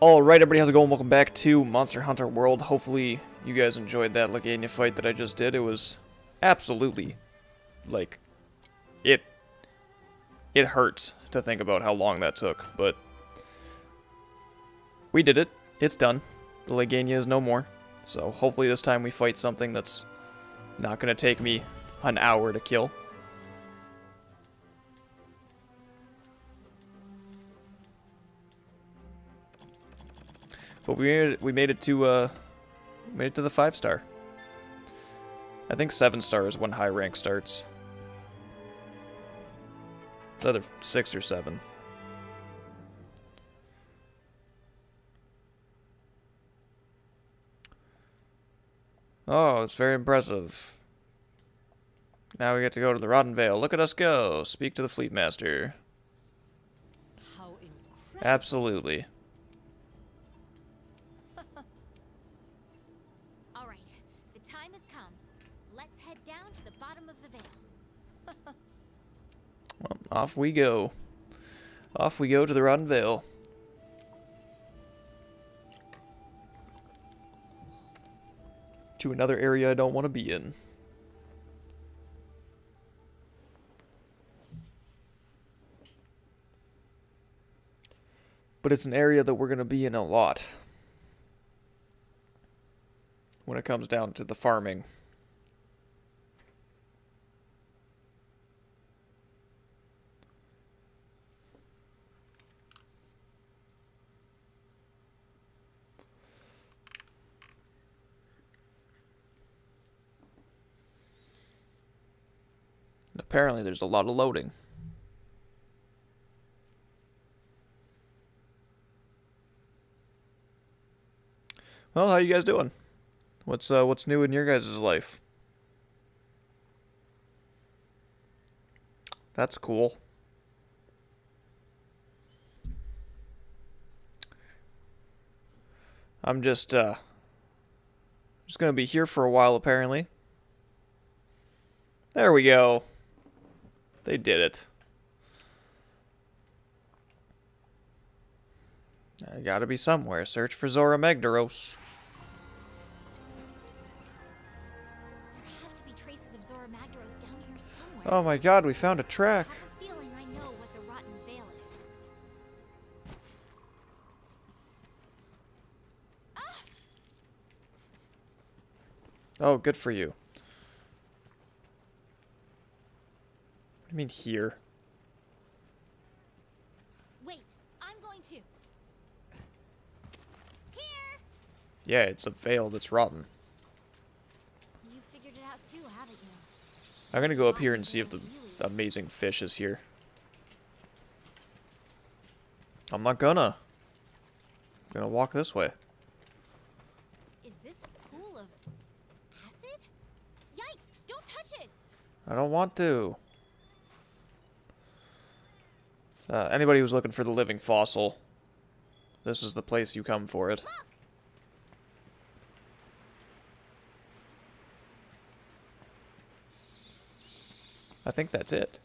Alright, everybody, how's it going? Welcome back to Monster Hunter World. Hopefully you guys enjoyed that Lagania fight that I just did. It was absolutely, like, it hurts to think about how long that took, but we did it. It's done. The Lagania is no more. So hopefully this time we fight something that's not going to take me an hour to kill. But we made it to the 5-star. I think 7-star is when high rank starts. It's either 6 or 7. Oh, it's very impressive. Now we get to go to the Rotten Vale. Look at us go. Speak to the Fleet Master. How incredible. Absolutely. All right, the time has come. Let's head down to the bottom of the vale. Well, off we go. Off we go to the Rotten Vale. To another area I don't want to be in. But it's an area that we're going to be in a lot. When it comes down to the farming. And apparently there's a lot of loading. Well, how you guys doing? What's new in your guys' life? That's cool. I'm just gonna be here for a while apparently. There we go. They did it. I gotta be somewhere. Search for Zora Magdaros. There have to be traces of Zora Magdaros down here somewhere. Oh my god, we found a track. I have a feeling I know what the Rotten Vale is. Ah! Oh, good for you. What do you mean here? Wait, I'm going to. Here! Yeah, it's a veil that's rotten. You figured it out too, haven't you? I'm gonna go up here and see if the amazing fish is here. I'm not gonna. I'm gonna walk this way. Is this a pool of acid? Yikes! Don't touch it! I don't want to. Anybody who's looking for the living fossil, this is the place you come for it. Look! I think that's it.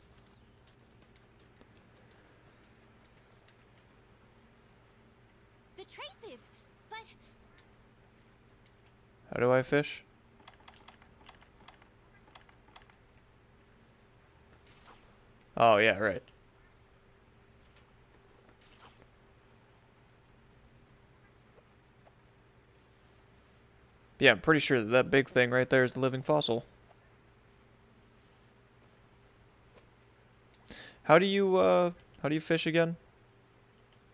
The traces! But How do I fish? Oh, yeah, right. Yeah, I'm pretty sure that big thing right there is the living fossil. How do you fish again?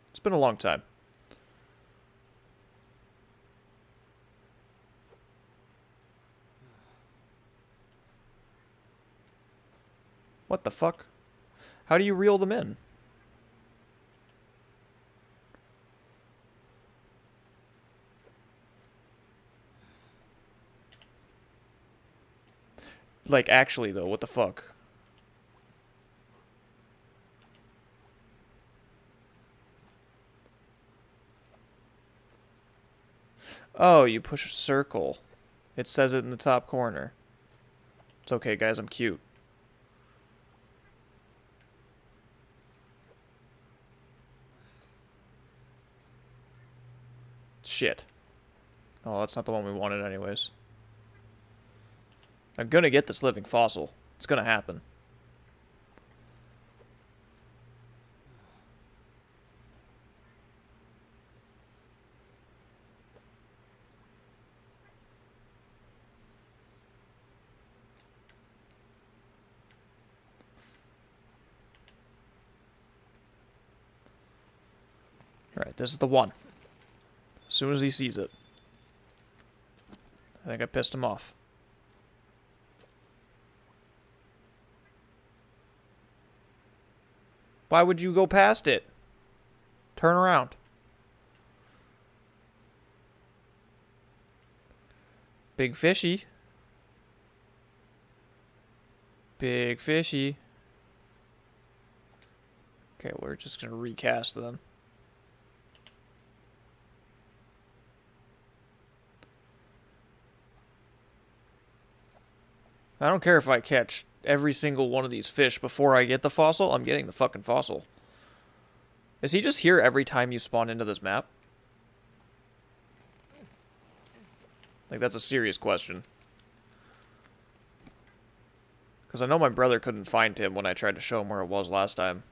It's been a long time. What the fuck? How do you reel them in? Like, actually, though, what the fuck? Oh, you push a circle. It says it in the top corner. It's okay, guys, I'm cute. Shit. Oh, that's not the one we wanted anyways. I'm gonna get this living fossil. It's gonna happen. Alright, this is the one. As soon as he sees it. I think I pissed him off. Why would you go past it? Turn around. Big fishy. Big fishy. Okay, we're just gonna recast them. I don't care if I catch every single one of these fish before I get the fossil. I'm getting the fucking fossil. Is he just here every time you spawn into this map? Like, that's a serious question. Because I know my brother couldn't find him when I tried to show him where it was last time.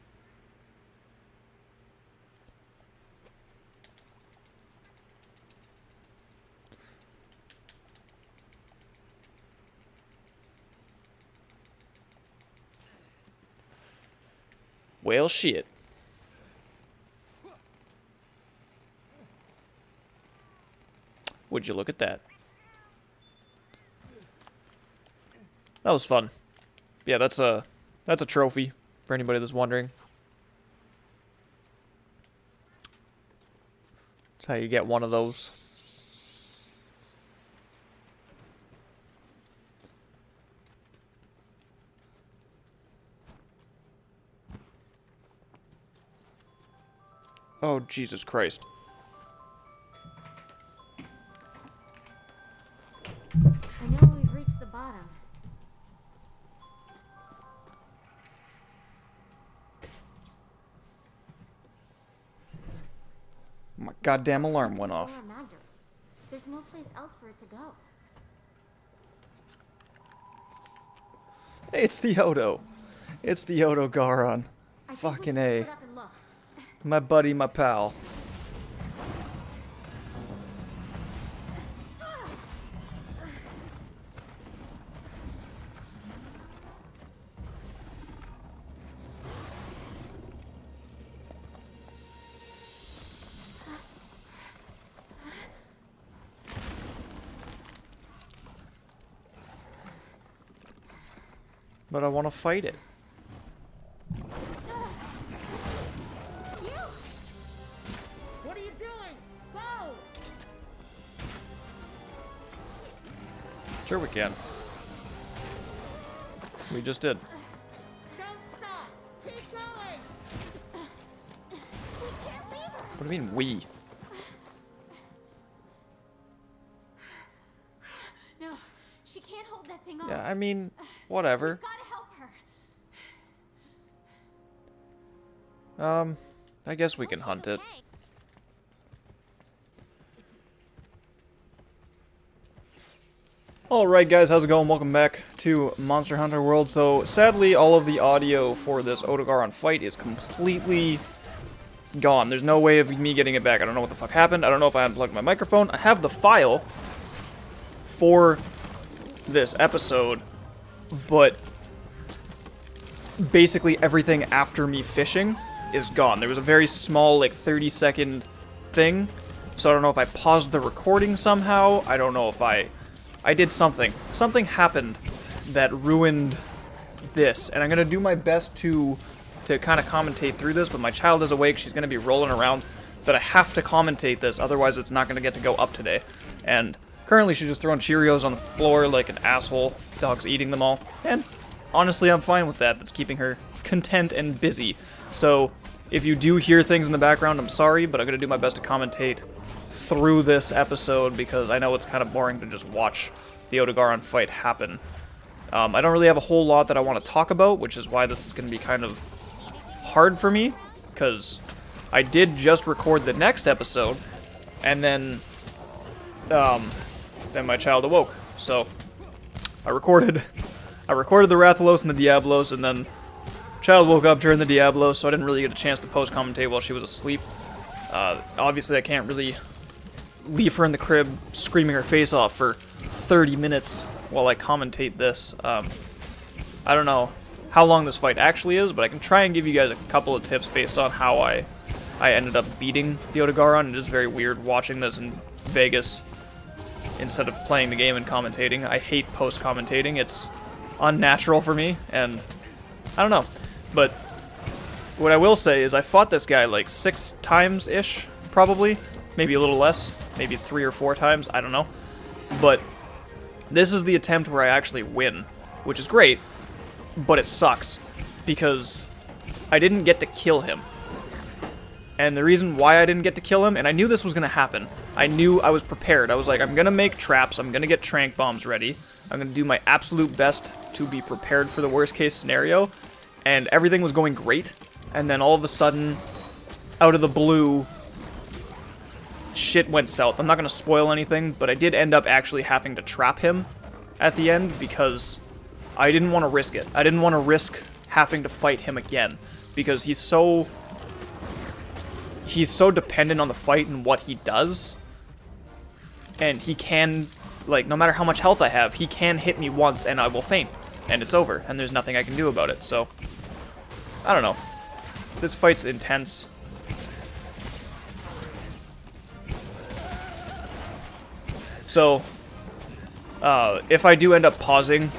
Well, shit. Would you look at that? That was fun. Yeah, that's a trophy for anybody that's wondering. That's how you get one of those. Oh, Jesus Christ. I know we've reached the bottom. My goddamn alarm went off. There's no place else for it to go. It's the Odo. It's the Odogaron. Fucking A. My buddy, my pal. But I want to fight it. What are you doing? Whoa! Sure we can. We just did. Don't stop! Keep going! We can't leave her. What do you mean, we? No, she can't hold that thing off. Yeah, I mean, whatever. Gotta help her. I guess we can hunt it. Alright guys, how's it going? Welcome back to Monster Hunter World. So, sadly, all of the audio for this Odogaron fight is completely gone. There's no way of me getting it back. I don't know what the fuck happened. I don't know if I unplugged my microphone. I have the file for this episode, but basically everything after me fishing is gone. There was a very small, like, 30-second thing, so I don't know if I paused the recording somehow. I don't know if I did something. Something happened that ruined this, and I'm gonna do my best to kind of commentate through this, but my child is awake. She's gonna be rolling around, but I have to commentate this, otherwise it's not gonna get to go up today. And currently she's just throwing Cheerios on the floor like an asshole. Dog's eating them all, and honestly I'm fine with that. That's keeping her content and busy. So if you do hear things in the background, I'm sorry, but I'm gonna do my best to commentate through this episode, because I know it's kind of boring to just watch the Odogaron fight happen. I don't really have a whole lot that I want to talk about, which is why this is going to be kind of hard for me, because I did just record the next episode, and then then my child awoke. So I recorded the Rathalos and the Diablos, and then child woke up during the Diablos, so I didn't really get a chance to post-commentate while she was asleep. Obviously, I can't really leave her in the crib screaming her face off for 30 minutes while I commentate this. I don't know how long this fight actually is, but I can try and give you guys a couple of tips based on how I ended up beating the Odogaron. It is very weird watching this in Vegas instead of playing the game and commentating. I hate post-commentating. It's unnatural for me, and I don't know. But what I will say is I fought this guy like 6 times-ish, probably. Maybe a little less. Maybe 3 or 4 times. I don't know. But this is the attempt where I actually win, which is great, but it sucks because I didn't get to kill him. And the reason why I didn't get to kill him, and I knew this was going to happen. I knew, I was prepared. I was like, I'm going to make traps. I'm going to get tranq bombs ready. I'm going to do my absolute best to be prepared for the worst case scenario. And everything was going great. And then all of a sudden, out of the blue, shit went south. I'm not going to spoil anything, but I did end up actually having to trap him at the end because I didn't want to risk it. I didn't want to risk having to fight him again because he's so dependent on the fight and what he does. And he can, like, no matter how much health I have, he can hit me once and I will faint. And it's over. And there's nothing I can do about it. So, I don't know. This fight's intense. So, if I do end up pausing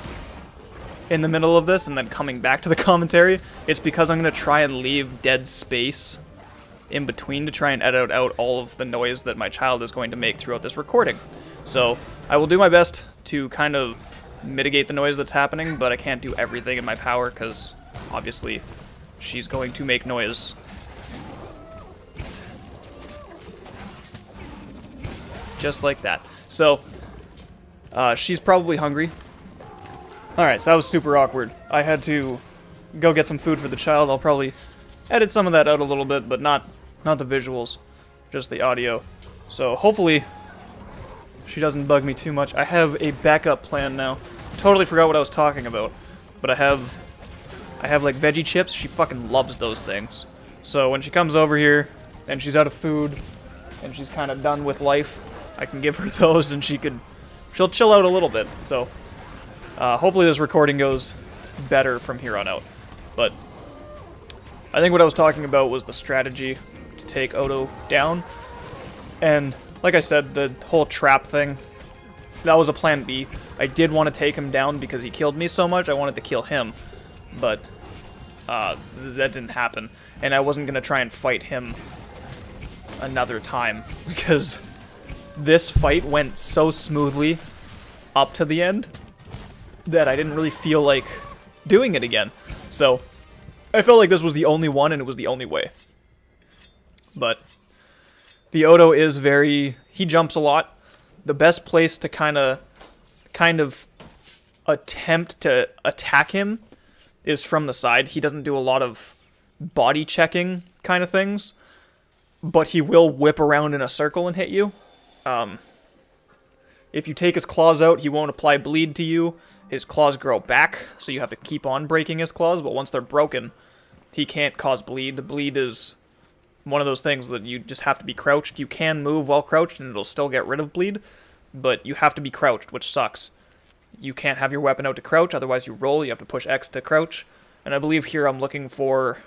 in the middle of this and then coming back to the commentary, it's because I'm going to try and leave dead space in between to try and edit out all of the noise that my child is going to make throughout this recording. So, I will do my best to kind of mitigate the noise that's happening, but I can't do everything in my power because, obviously, she's going to make noise. Just like that. So, she's probably hungry. Alright, so that was super awkward. I had to go get some food for the child. I'll probably edit some of that out a little bit, but not the visuals, just the audio. So hopefully she doesn't bug me too much. I have a backup plan now. Totally forgot what I was talking about, but I have like veggie chips. She fucking loves those things. So when she comes over here and she's out of food and she's kind of done with life, I can give her those and she'll chill out a little bit. So hopefully this recording goes better from here on out. But I think what I was talking about was the strategy to take Odo down. And like I said, the whole trap thing, that was a plan B. I did want to take him down because he killed me so much. I wanted to kill him. But that didn't happen. And I wasn't going to try and fight him another time because this fight went so smoothly up to the end that I didn't really feel like doing it again. So I felt like this was the only one and it was the only way. But the Odo is he jumps a lot. The best place to kind of attempt to attack him is from the side. He doesn't do a lot of body checking kind of things, but he will whip around in a circle and hit you. If you take his claws out, he won't apply bleed to you. His claws grow back, so you have to keep on breaking his claws, but once they're broken, he can't cause bleed. The bleed is one of those things that you just have to be crouched. You can move while crouched, and it'll still get rid of bleed, but you have to be crouched, which sucks. You can't have your weapon out to crouch, otherwise you roll. You have to push X to crouch. And I believe here I'm looking for,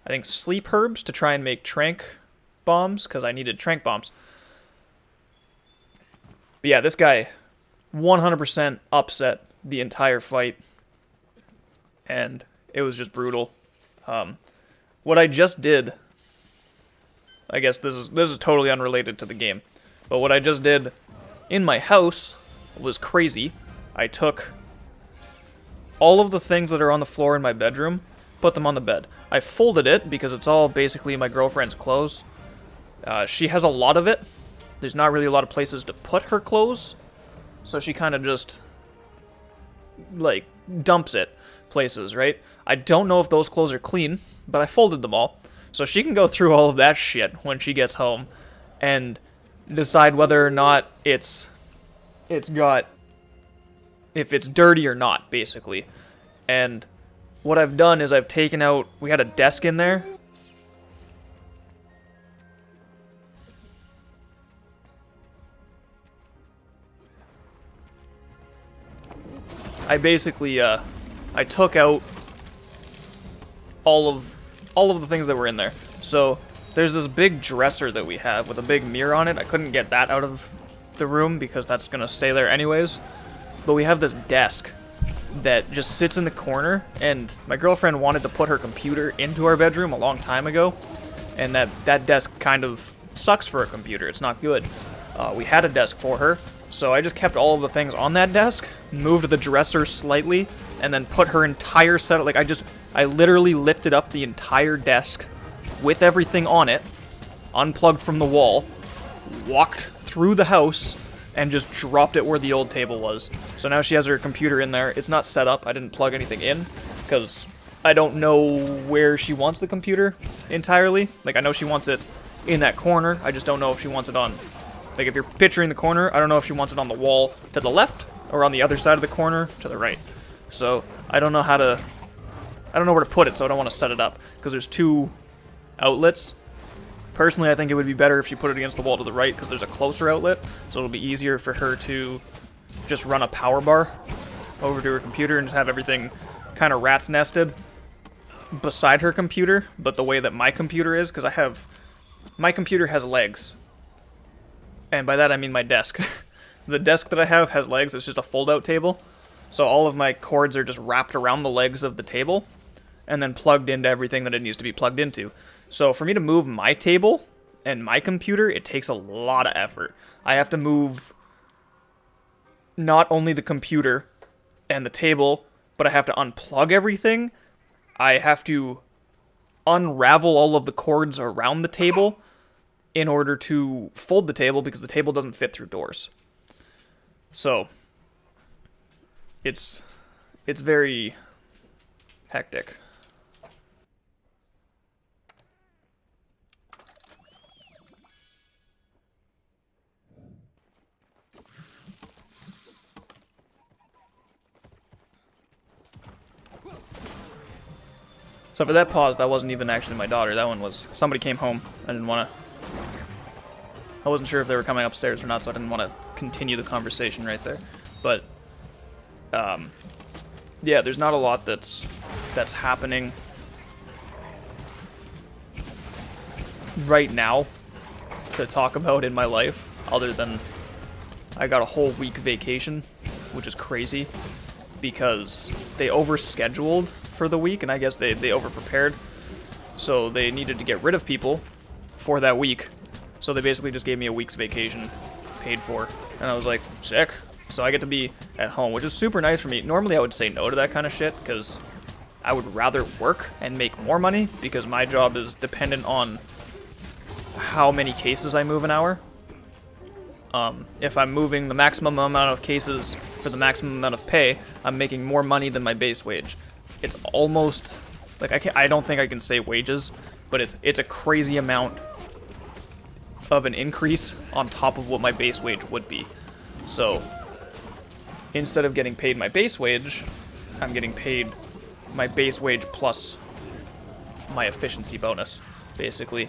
I think, sleep herbs to try and make tranq bombs, because I needed tranq bombs. But yeah, this guy 100% upset the entire fight, and it was just brutal. What I just did, I guess this is totally unrelated to the game, but what I just did in my house was crazy. I took all of the things that are on the floor in my bedroom, put them on the bed. I folded it because it's all basically my girlfriend's clothes. She has a lot of it. There's not really a lot of places to put her clothes, so she kind of just, like, dumps it places, right? I don't know if those clothes are clean, but I folded them all, so she can go through all of that shit when she gets home, and decide whether or not it's got, if it's dirty or not, basically. And what I've done is I've taken out, we had a desk in there. I basically, I took out all of the things that were in there. So there's this big dresser that we have with a big mirror on it. I couldn't get that out of the room because that's gonna stay there anyways. But we have this desk that just sits in the corner, and my girlfriend wanted to put her computer into our bedroom a long time ago, and that desk kind of sucks for a computer. It's not good. We had a desk for her, so I just kept all of the things on that desk, moved the dresser slightly, and then put her entire set of, like, I literally lifted up the entire desk with everything on it, unplugged from the wall, walked through the house, and just dropped it where the old table was. So now she has her computer in there. It's not set up. I didn't plug anything in, because I don't know where she wants the computer entirely. Like, I know she wants it in that corner. I just don't know if she wants it on... Like, if you're picturing the corner, I don't know if she wants it on the wall to the left, or on the other side of the corner to the right. So, I don't know how to... I don't know where to put it, so I don't want to set it up, because there's two outlets. Personally, I think it would be better if she put it against the wall to the right, because there's a closer outlet, so it'll be easier for her to just run a power bar over to her computer and just have everything kind of rat's nested beside her computer, but the way that my computer is, because my computer has legs, and by that I mean my desk. The desk that I have has legs. It's just a fold-out table, so all of my cords are just wrapped around the legs of the table and then plugged into everything that it needs to be plugged into. So for me to move my table and my computer, it takes a lot of effort. I have to move not only the computer and the table, but I have to unplug everything. I have to unravel all of the cords around the table in order to fold the table, because the table doesn't fit through doors. So it's very hectic. So for that pause, that wasn't even actually my daughter. That one was... Somebody came home. I wasn't sure if they were coming upstairs or not, so I didn't want to continue the conversation right there. But, yeah, there's not a lot that's happening right now to talk about in my life, other than I got a whole week vacation, which is crazy, because they overscheduled for the week, and I guess they over-prepared, so they needed to get rid of people for that week, so they basically just gave me a week's vacation, paid for, and I was like, sick. So I get to be at home, which is super nice for me. Normally I would say no to that kind of shit, because I would rather work and make more money, because my job is dependent on how many cases I move an hour. If I'm moving the maximum amount of cases for the maximum amount of pay, I'm making more money than my base wage. It's almost, like, I don't think I can say wages, but it's a crazy amount of an increase on top of what my base wage would be. So, instead of getting paid my base wage, I'm getting paid my base wage plus my efficiency bonus, basically.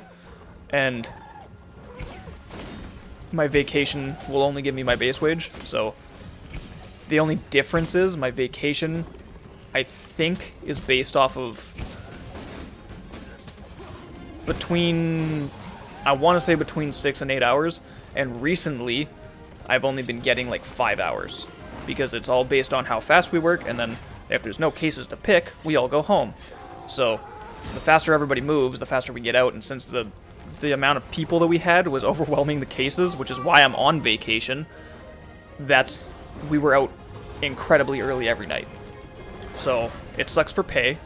And my vacation will only give me my base wage, so the only difference is my vacation, I think, is based off of I want to say between 6 and 8 hours, and recently I've only been getting like 5 hours, because it's all based on how fast we work, and then if there's no cases to pick, we all go home. So the faster everybody moves, the faster we get out, and since the amount of people that we had was overwhelming the cases, which is why I'm on vacation, we were out incredibly early every night. So it sucks for pay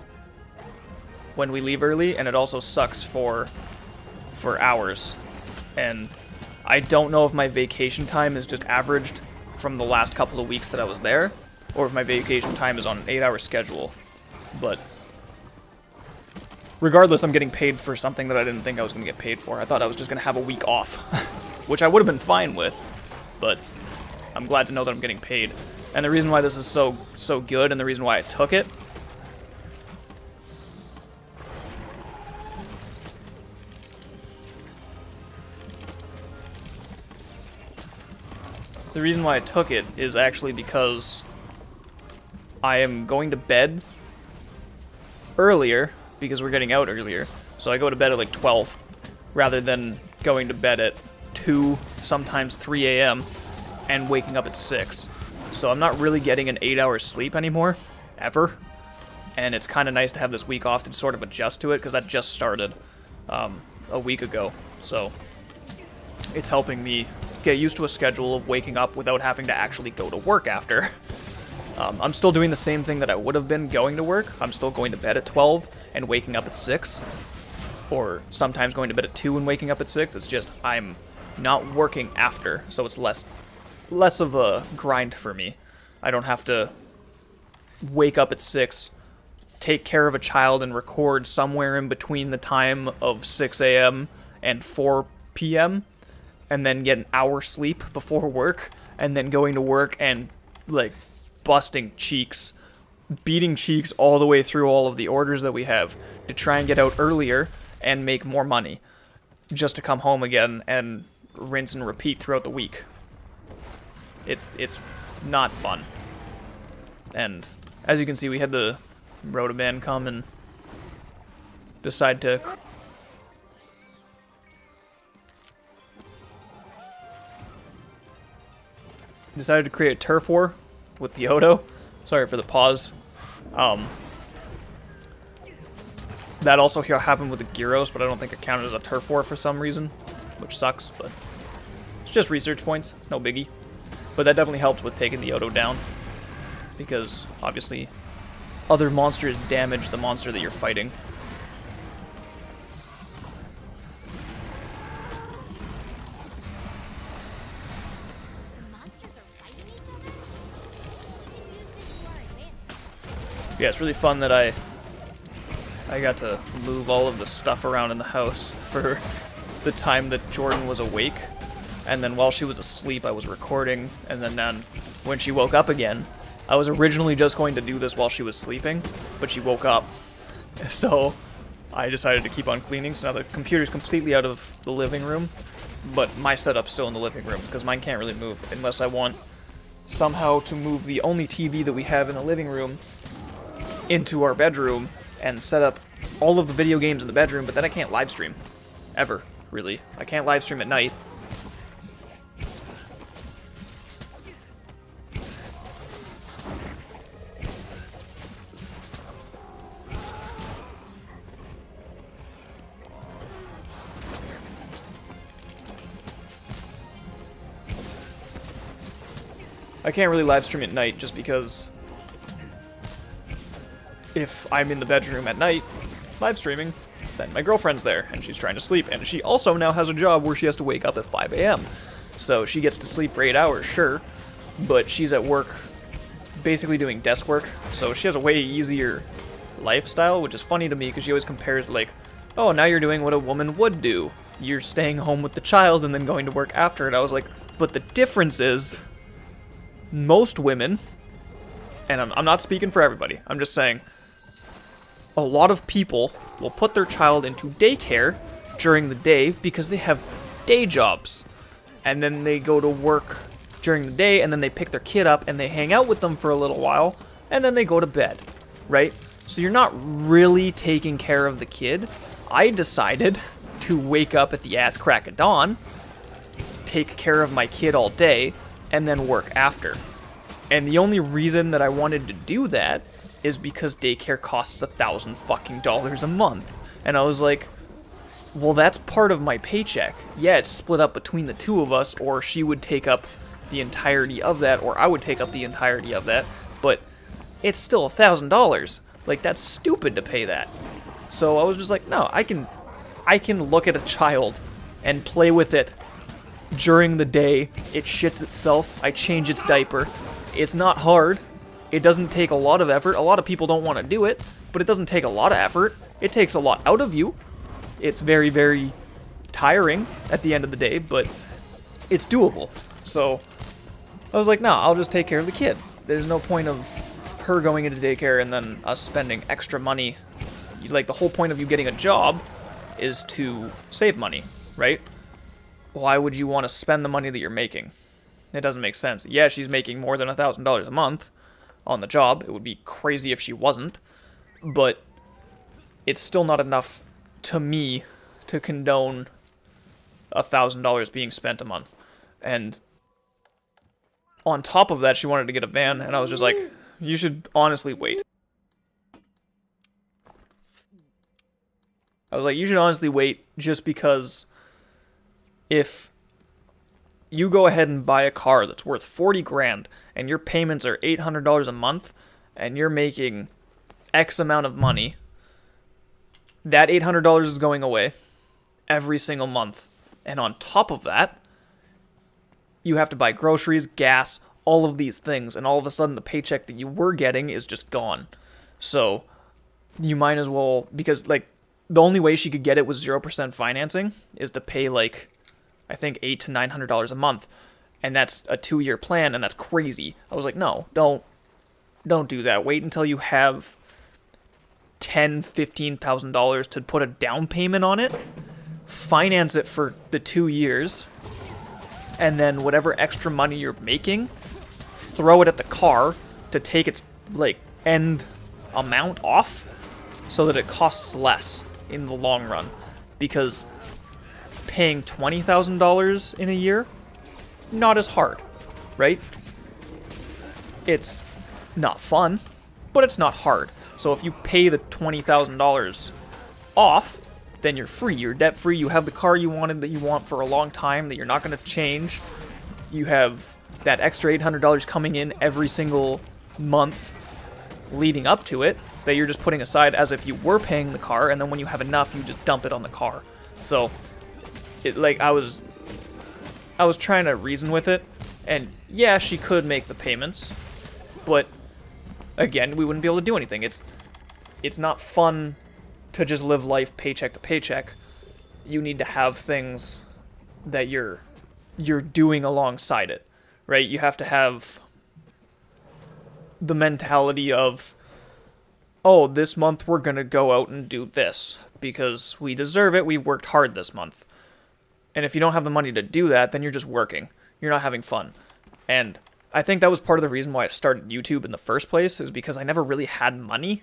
when we leave early, and it also sucks for hours. And I don't know if my vacation time is just averaged from the last couple of weeks that I was there, or if my vacation time is on an 8-hour schedule. But regardless, I'm getting paid for something that I didn't think I was going to get paid for. I thought I was just going to have a week off. which I would have been fine with, but I'm glad to know that I'm getting paid. And the reason why this is so good, and the reason why I took it, is actually because I am going to bed earlier, because we're getting out earlier. So I go to bed at like 12, rather than going to bed at 2, sometimes 3 a.m., and waking up at 6. So I'm not really getting an 8-hour sleep anymore, ever. And it's kind of nice to have this week off to sort of adjust to it, because that just started a week ago. So it's helping me get used to a schedule of waking up without having to actually go to work after. I'm still doing the same thing that I would have been going to work. I'm still going to bed at 12 and waking up at 6. Or sometimes going to bed at 2 and waking up at 6. It's just I'm not working after, so it's less of a grind for me. I don't have to wake up at 6, take care of a child, and record somewhere in between the time of 6 a.m. and 4 p.m. and then get an hour sleep before work, and then going to work and, like, busting cheeks, beating cheeks all the way through all of the orders that we have to try and get out earlier and make more money, just to come home again and rinse and repeat throughout the week. It's not fun. And as you can see, we had the Rotoban come and decide to create a turf war with the Odo. Sorry for the pause. That also happened with the Gyros, but I don't think it counted as a turf war for some reason, which sucks, but it's just research points, no biggie. But that definitely helped with taking the Odo down, because obviously other monsters damage the monster that you're fighting. The monsters are fighting each other? We can use this to our advantage. Yeah, it's really fun that I got to move all of the stuff around in the house for the time that Jordan was awake. And then while she was asleep, I was recording. And then when she woke up again, I was originally just going to do this while she was sleeping, but she woke up. So I decided to keep on cleaning. So now the computer's completely out of the living room, but my setup's still in the living room, because mine can't really move unless I want somehow to move the only TV that we have in the living room into our bedroom and set up all of the video games in the bedroom, but then I can't live stream. Ever, really. I can't live stream at night. I can't really live stream at night just because if I'm in the bedroom at night live streaming, then my girlfriend's there and she's trying to sleep, and she also now has a job where she has to wake up at 5 a.m. So she gets to sleep for 8 hours, sure, but she's at work basically doing desk work, so she has a way easier lifestyle, which is funny to me because she always compares like, oh, now you're doing what a woman would do. You're staying home with the child and then going to work after it. I was like, but the difference is most women, and I'm not speaking for everybody, I'm just saying, a lot of people will put their child into daycare during the day because they have day jobs. And then they go to work during the day, and then they pick their kid up and they hang out with them for a little while, and then they go to bed, right? So you're not really taking care of the kid. I decided to wake up at the ass crack of dawn, take care of my kid all day, and then work after. And the only reason that I wanted to do that is because daycare costs $1,000 fucking a month. And I was like, well, that's part of my paycheck. Yeah, it's split up between the two of us, or she would take up the entirety of that, or I would take up the entirety of that, but it's still $1,000. Like, that's stupid to pay that. So I was just like, no, I can look at a child and play with it during the day. It shits itself. I change its diaper. It's not hard. It doesn't take a lot of effort. A lot of people don't want to do it, but it doesn't take a lot of effort. It takes a lot out of you. It's very, very tiring at the end of the day, but it's doable. So I was like, no, I'll just take care of the kid. There's no point of her going into daycare and then us spending extra money. Like, the whole point of you getting a job is to save money, right? Why would you want to spend the money that you're making? It doesn't make sense. Yeah, she's making more than $1,000 a month on the job. It would be crazy if she wasn't. But it's still not enough to me to condone $1,000 being spent a month. And on top of that, she wanted to get a van, and I was just like, you should honestly wait. I was like, you should honestly wait, just because if you go ahead and buy a car that's worth 40 grand and your payments are $800 a month and you're making X amount of money, that $800 is going away every single month. And on top of that, you have to buy groceries, gas, all of these things, and all of a sudden the paycheck that you were getting is just gone. So you might as well, because like the only way she could get it was 0% financing is to pay like, I think $800 to $900 a month, and that's a 2-year plan, and that's crazy. I was like, no, don't do that. Wait until you have $10,000-$15,000 to put a down payment on it, finance it for the 2 years, and then whatever extra money you're making, throw it at the car to take its like end amount off, so that it costs less in the long run. Because paying $20,000 in a year, not as hard, right? It's not fun, but it's not hard. So if you pay the $20,000 off, then you're free. You're debt free. You have the car you wanted that you want for a long time that you're not going to change. You have that extra $800 coming in every single month leading up to it that you're just putting aside as if you were paying the car, and then when you have enough, you just dump it on the car. So it, like, I was trying to reason with it, and yeah, she could make the payments, but again, we wouldn't be able to do anything. It's not fun to just live life paycheck to paycheck. You need to have things that you're doing alongside it, right? You have to have the mentality of, oh, this month we're gonna go out and do this because we deserve it. We've worked hard this month. And if you don't have the money to do that, then you're just working. You're not having fun. And I think that was part of the reason why I started YouTube in the first place, is because I never really had money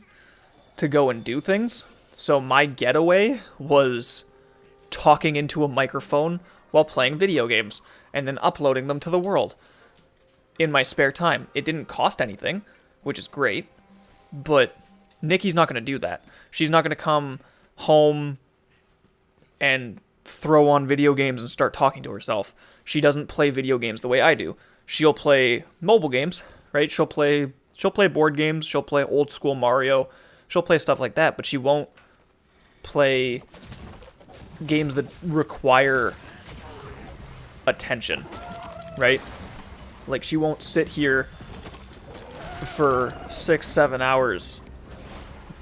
to go and do things. So my getaway was talking into a microphone while playing video games and then uploading them to the world in my spare time. It didn't cost anything, which is great, but Nikki's not going to do that. She's not going to come home and throw on video games and start talking to herself. She doesn't play video games the way I do. She'll play mobile games, right? She'll play board games, she'll play old school Mario, she'll play stuff like that, but she won't play games that require attention, right? Like, she won't sit here for 6-7 hours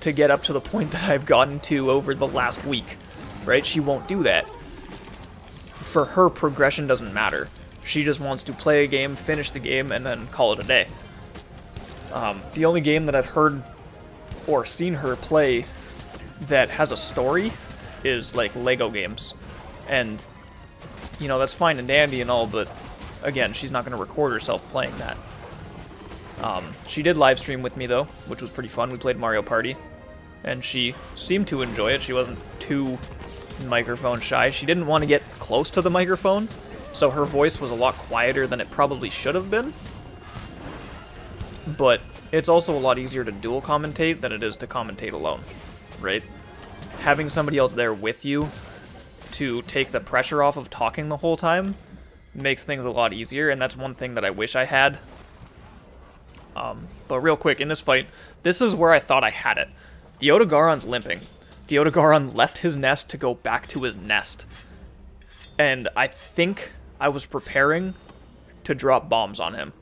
to get up to the point that I've gotten to over the last week, right? She won't do that. For her, progression doesn't matter. She just wants to play a game, finish the game, and then call it a day. The only game that I've heard or seen her play that has a story is, like, Lego games. And, you know, that's fine and dandy and all, but, again, she's not going to record herself playing that. She did live stream with me, though, which was pretty fun. We played Mario Party, and she seemed to enjoy it. She wasn't too microphone shy. She didn't want to get close to the microphone, so her voice was a lot quieter than it probably should have been. But it's also a lot easier to dual commentate than it is to commentate alone, right? Having somebody else there with you to take the pressure off of talking the whole time makes things a lot easier, and that's one thing that I wish I had. But real quick, in this fight, this is where I thought I had it. The Odogaron's limping. The Odogaron left his nest to go back to his nest. And I think I was preparing to drop bombs on him.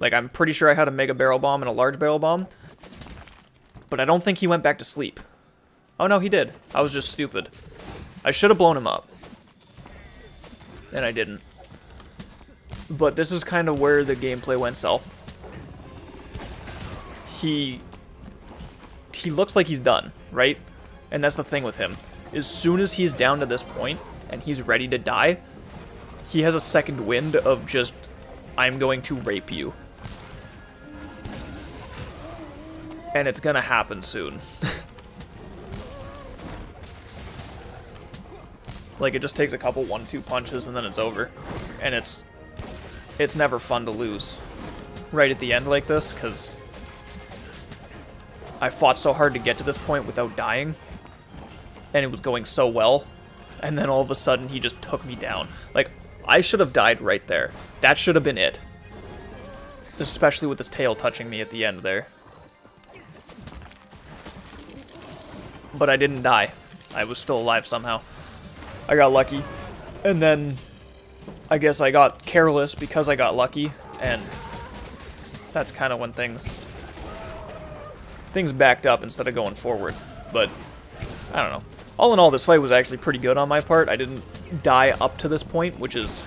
Like, I'm pretty sure I had a mega barrel bomb and a large barrel bomb. But I don't think he went back to sleep. Oh no, he did. I was just stupid. I should have blown him up. And I didn't. But this is kind of where the gameplay went south. He looks like he's done, right? And that's the thing with him. As soon as he's down to this point and he's ready to die, he has a second wind of just, I'm going to rape you. And it's gonna happen soon. Like, it just takes a couple 1-2 punches and then it's over. And it's never fun to lose right at the end like this, because I fought so hard to get to this point without dying, and it was going so well, and then all of a sudden he just took me down. Like, I should have died right there. That should have been it. Especially with his tail touching me at the end there. But I didn't die. I was still alive somehow. I got lucky. And then I guess I got careless because I got lucky, and that's kind of when things backed up instead of going forward. But I don't know. All in all, this fight was actually pretty good on my part. I didn't die up to this point, which is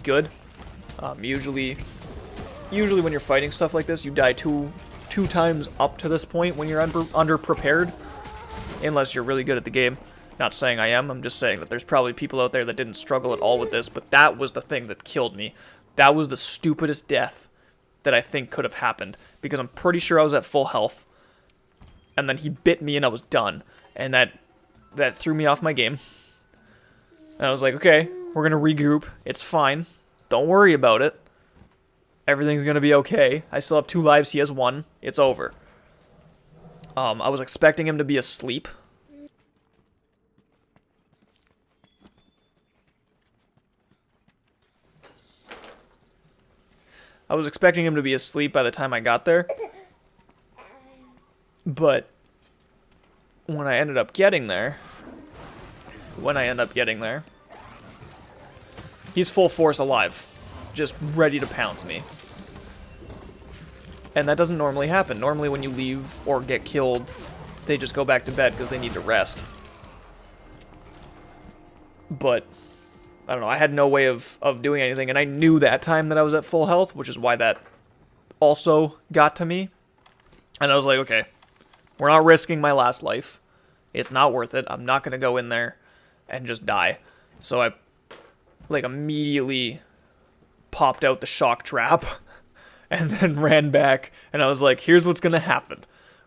good. Usually when you're fighting stuff like this, you die two times up to this point when you're underprepared, unless you're really good at the game. Not saying I am, I'm just saying that there's probably people out there that didn't struggle at all with this, but that was the thing that killed me. That was the stupidest death that I think could have happened, because I'm pretty sure I was at full health, and then he bit me and I was done, and that threw me off my game. And I was like, okay, we're gonna regroup, it's fine, don't worry about it, everything's gonna be okay, I still have 2 lives, he has 1, it's over. I was expecting him to be asleep. I was expecting him to be asleep by the time I got there. But when I ended up getting there, he's full force alive, just ready to pounce me. And that doesn't normally happen. Normally when you leave or get killed, they just go back to bed because they need to rest. But I don't know, I had no way of doing anything, and I knew that time that I was at full health, which is why that also got to me. And I was like, okay, we're not risking my last life. It's not worth it. I'm not going to go in there and just die. So I, like, immediately popped out the shock trap and then ran back, and I was like, here's what's going to happen.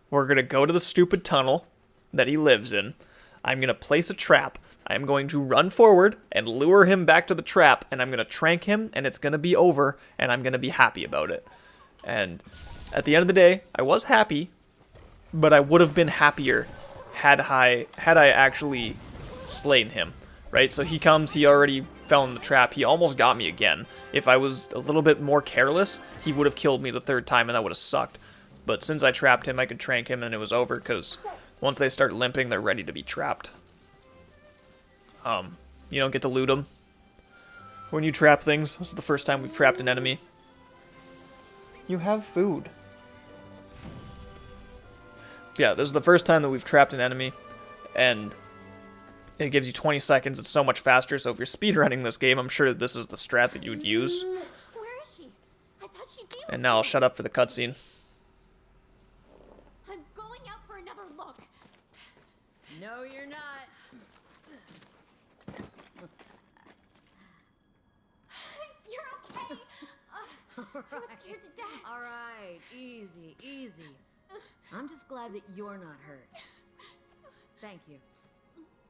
We're going to go to the stupid tunnel that he lives in. I'm going to place a trap. I'm going to run forward and lure him back to the trap, and I'm going to trank him, and it's going to be over, and I'm going to be happy about it. And at the end of the day, I was happy, but I would have been happier had I actually slain him, right? So he comes, he already fell in the trap, he almost got me again. If I was a little bit more careless, he would have killed me the 3rd time, and that would have sucked. But since I trapped him, I could trank him, and it was over, because once they start limping, they're ready to be trapped. You don't get to loot them when you trap things. This is the first time we've trapped an enemy. You have food. Yeah, this is the first time that we've trapped an enemy, and it gives you 20 seconds. It's so much faster, so if you're speedrunning this game, I'm sure this is the strat that you would use. Where is she? I thought she'd be with And now I'll shut up for the cutscene. I'm going out for another look. No, you're not. You're okay. I was scared to death. All right, easy, easy. I'm just glad that you're not hurt. Thank you.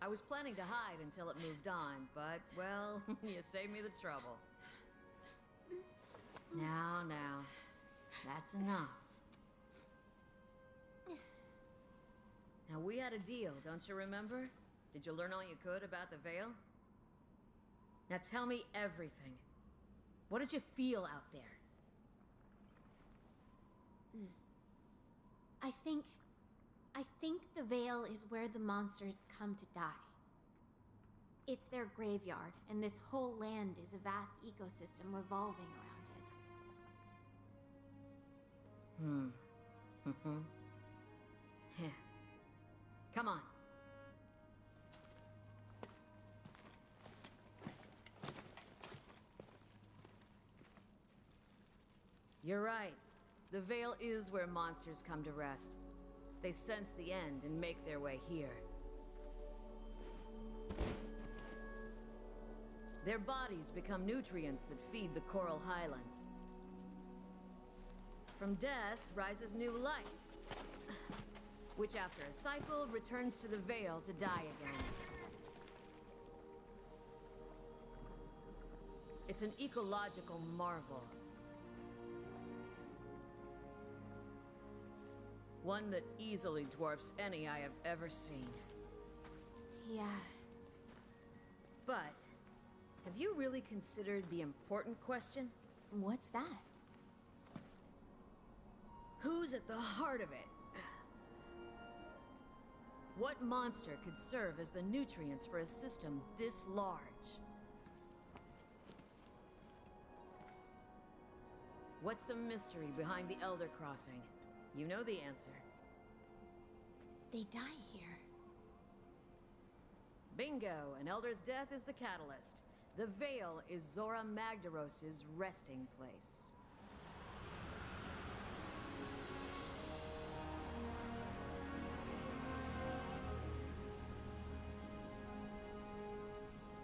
I was planning to hide until it moved on, but, well, you saved me the trouble. Now, that's enough. Now, we had a deal, don't you remember? Did you learn all you could about the Veil? Now tell me everything. What did you feel out there? I think the Veil is where the monsters come to die. It's their graveyard, and this whole land is a vast ecosystem revolving around it. Here. Come on. You're right. The Vale is where monsters come to rest. They sense the end and make their way here. Their bodies become nutrients that feed the coral highlands. From death rises new life, which after a cycle returns to the Vale to die again. It's an ecological marvel. One that easily dwarfs any I have ever seen. Yeah. But, have you really considered the important question? What's that? Who's at the heart of it? What monster could serve as the nutrients for a system this large? What's the mystery behind the Elder Crossing? You know the answer. They die here. Bingo! An Elder's death is the catalyst. The Vale is Zora Magdaros's resting place.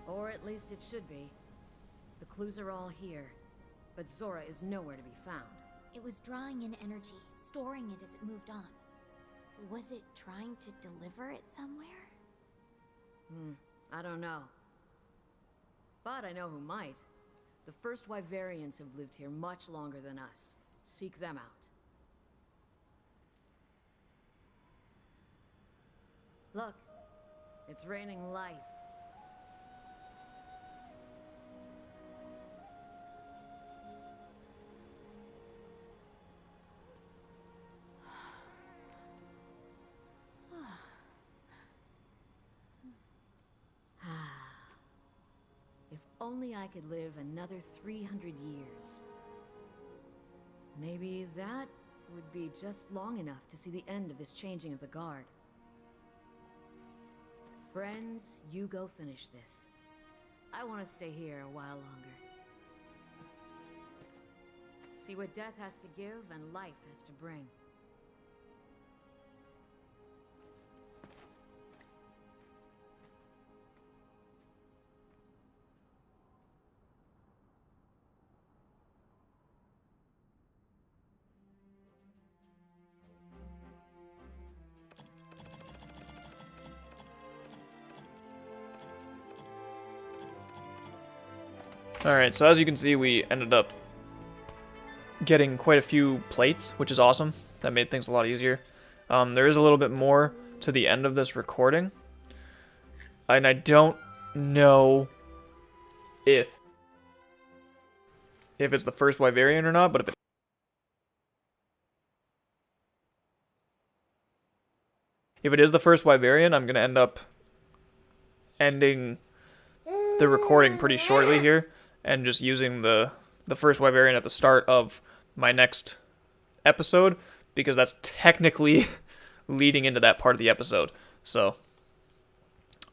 Or at least it should be. The clues are all here, but Zora is nowhere to be found. It was drawing in energy, storing it as it moved on. Was it trying to deliver it somewhere? I don't know. But I know who might. The first Wyverians have lived here much longer than us. Seek them out. Look, it's raining life. If only I could live another 300 years. Maybe that would be just long enough to see the end of this changing of the guard. Friends, you go finish this. I want to stay here a while longer. See what death has to give and life has to bring. Alright, so as you can see, we ended up getting quite a few plates, which is awesome. That made things a lot easier. There is a little bit more to the end of this recording. And I don't know if it's the first Wyverian or not, but if it is the first Wyverian, I'm going to end up ending the recording pretty shortly here and just using the first Wyverian at the start of my next episode, because that's technically leading into that part of the episode. So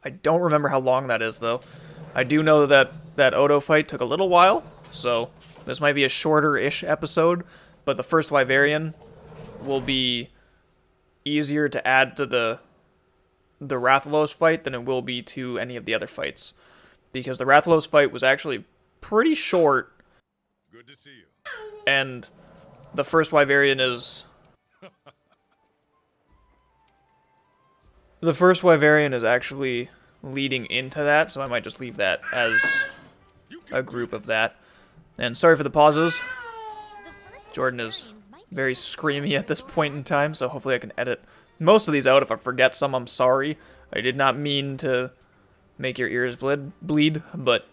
I don't remember how long that is, though. I do know that Odo fight took a little while, so this might be a shorter-ish episode, but the first Wyverian will be easier to add to the Rathalos fight than it will be to any of the other fights, because the Rathalos fight was actually pretty short. Good to see you. And the first Wyverian is... the first Wyverian is actually leading into that, so I might just leave that as a group of that. And sorry for the pauses. Jordan is very screamy at this point in time, so hopefully I can edit most of these out. If I forget some, I'm sorry. I did not mean to make your ears bleed, but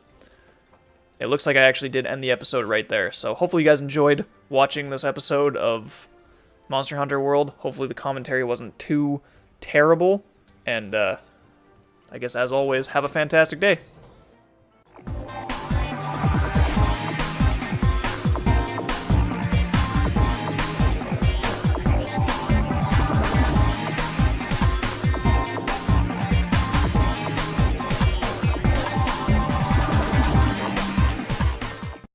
it looks like I actually did end the episode right there. So hopefully you guys enjoyed watching this episode of Monster Hunter World. Hopefully the commentary wasn't too terrible. And I guess as always, have a fantastic day.